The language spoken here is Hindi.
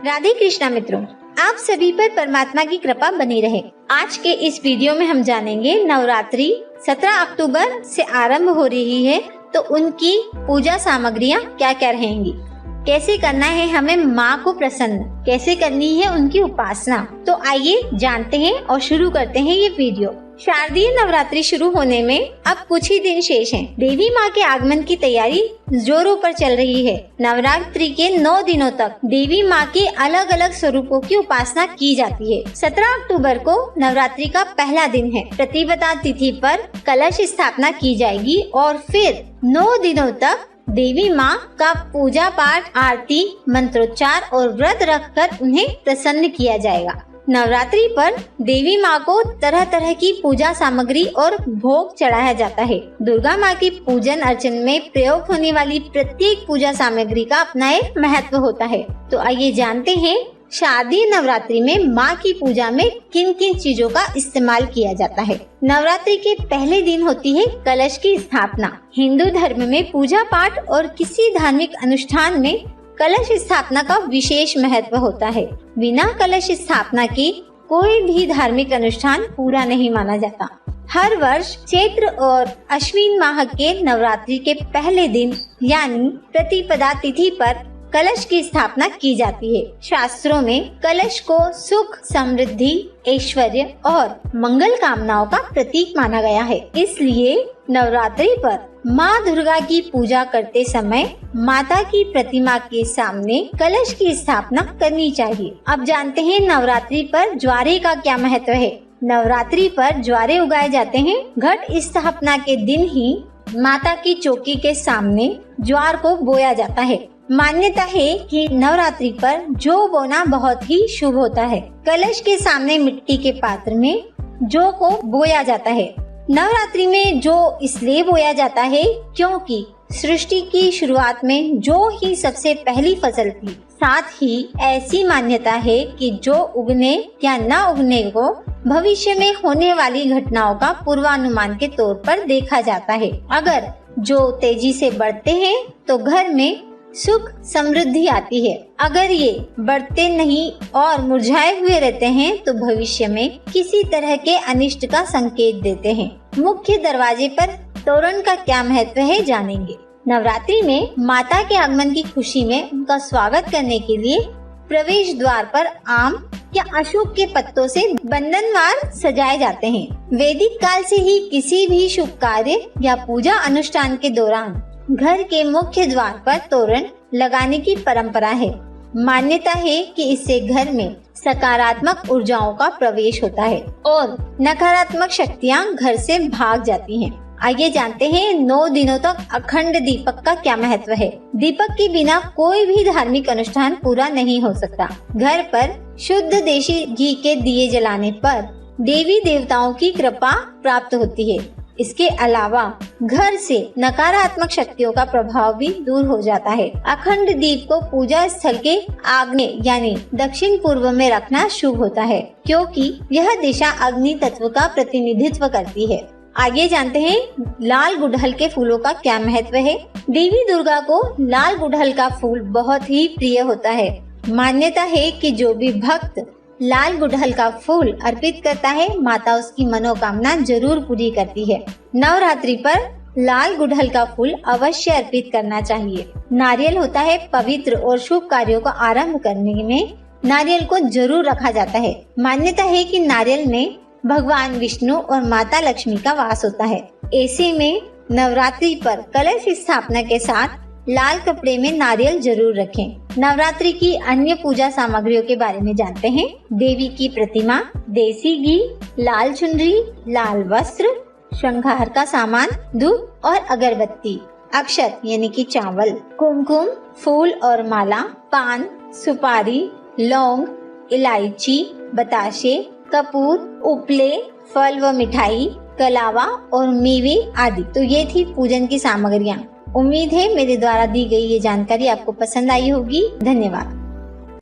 राधे कृष्णा मित्रों, आप सभी पर परमात्मा की कृपा बनी रहे। आज के इस वीडियो में हम जानेंगे नवरात्रि 17 अक्टूबर से आरंभ हो रही है, तो उनकी पूजा सामग्रियां क्या क्या रहेंगी, कैसे करना है हमें माँ को प्रसन्न, कैसे करनी है उनकी उपासना। तो आइए जानते हैं और शुरू करते हैं ये वीडियो। शारदीय नवरात्रि शुरू होने में अब कुछ ही दिन शेष हैं। देवी माँ के आगमन की तैयारी जोरों पर चल रही है। नवरात्रि के 9 दिनों तक देवी माँ के अलग अलग स्वरूपों की उपासना की जाती है। 17 अक्टूबर को नवरात्रि का पहला दिन है। प्रतिपदा तिथि पर कलश स्थापना की जाएगी और फिर 9 दिनों तक देवी माँ का पूजा पाठ, आरती, मंत्रोच्चार और व्रत रखकर उन्हें प्रसन्न किया जाएगा। नवरात्रि पर देवी माँ को तरह तरह की पूजा सामग्री और भोग चढ़ाया जाता है। दुर्गा माँ की पूजन अर्चन में प्रयोग होने वाली प्रत्येक पूजा सामग्री का अपना एक महत्व होता है। तो आइए जानते हैं शारदीय नवरात्रि में माँ की पूजा में किन किन चीजों का इस्तेमाल किया जाता है। नवरात्रि के पहले दिन होती है कलश की स्थापना। हिंदू धर्म में पूजा पाठ और किसी धार्मिक अनुष्ठान में कलश स्थापना का विशेष महत्व होता है। बिना कलश स्थापना के कोई भी धार्मिक अनुष्ठान पूरा नहीं माना जाता। हर वर्ष चैत्र और अश्विन माह के नवरात्रि के पहले दिन यानी प्रतिपदा तिथि पर कलश की स्थापना की जाती है। शास्त्रों में कलश को सुख, समृद्धि, ऐश्वर्य और मंगल कामनाओं का प्रतीक माना गया है। इसलिए नवरात्रि पर माँ दुर्गा की पूजा करते समय माता की प्रतिमा के सामने कलश की स्थापना करनी चाहिए। अब जानते हैं नवरात्रि पर ज्वारे का क्या महत्व है। नवरात्रि पर ज्वारे उगाए जाते हैं। घट स्थापना के दिन ही माता की चौकी के सामने ज्वार को बोया जाता है। मान्यता है कि नवरात्रि पर जौ बोना बहुत ही शुभ होता है। कलश के सामने मिट्टी के पात्र में जौ को बोया जाता है। नवरात्रि में जौ इसलिए बोया जाता है क्योंकि सृष्टि की शुरुआत में जौ ही सबसे पहली फसल थी। साथ ही ऐसी मान्यता है कि जौ उगने या न उगने को भविष्य में होने वाली घटनाओं का पूर्वानुमान के तौर पर देखा जाता है। अगर जौ तेजी से बढ़ते हैं तो घर में सुख समृद्धि आती है। अगर ये बढ़ते नहीं और मुरझाए हुए रहते हैं तो भविष्य में किसी तरह के अनिष्ट का संकेत देते हैं। मुख्य दरवाजे पर तोरण का क्या महत्व है जानेंगे। नवरात्रि में माता के आगमन की खुशी में उनका स्वागत करने के लिए प्रवेश द्वार पर आम या अशोक के पत्तों से बंधनवार सजाए जाते हैं। वैदिक काल से ही किसी भी शुभ कार्य या पूजा अनुष्ठान के दौरान घर के मुख्य द्वार पर तोरण लगाने की परंपरा है। मान्यता है कि इससे घर में सकारात्मक ऊर्जाओं का प्रवेश होता है और नकारात्मक शक्तियां घर से भाग जाती हैं। आइए जानते हैं 9 दिनों तक अखंड दीपक का क्या महत्व है। दीपक के बिना कोई भी धार्मिक अनुष्ठान पूरा नहीं हो सकता। घर पर शुद्ध देशी घी के दिए जलाने पर देवी देवताओं की कृपा प्राप्त होती है। इसके अलावा घर से नकारात्मक शक्तियों का प्रभाव भी दूर हो जाता है। अखंड दीप को पूजा स्थल के आग्नेय यानी दक्षिण पूर्व में रखना शुभ होता है क्योंकि यह दिशा अग्नि तत्व का प्रतिनिधित्व करती है। आगे जानते हैं लाल गुड़हल के फूलों का क्या महत्व है। देवी दुर्गा को लाल गुड़हल का फूल बहुत ही प्रिय होता है। मान्यता है कि जो भी भक्त लाल गुड़हल का फूल अर्पित करता है माता उसकी मनोकामना जरूर पूरी करती है। नवरात्रि पर लाल गुड़हल का फूल अवश्य अर्पित करना चाहिए। नारियल होता है पवित्र और शुभ कार्यों को आरंभ करने में नारियल को जरूर रखा जाता है। मान्यता है कि नारियल में भगवान विष्णु और माता लक्ष्मी का वास होता है। ऐसे में नवरात्रि पर कलश स्थापना के साथ लाल कपड़े में नारियल जरूर रखें। नवरात्रि की अन्य पूजा सामग्रियों के बारे में जानते हैं। देवी की प्रतिमा, देसी घी, लाल चुनरी, लाल वस्त्र, श्रृंगार का सामान, धूप और अगरबत्ती, अक्षत यानी कि चावल, कुमकुम, फूल और माला, पान, सुपारी, लौंग, इलायची, बताशे, कपूर, उपले, फल व मिठाई, कलावा और मेवे आदि। तो ये थी पूजन की सामग्रियाँ। उम्मीद है मेरे द्वारा दी गई ये जानकारी आपको पसंद आई होगी। धन्यवाद।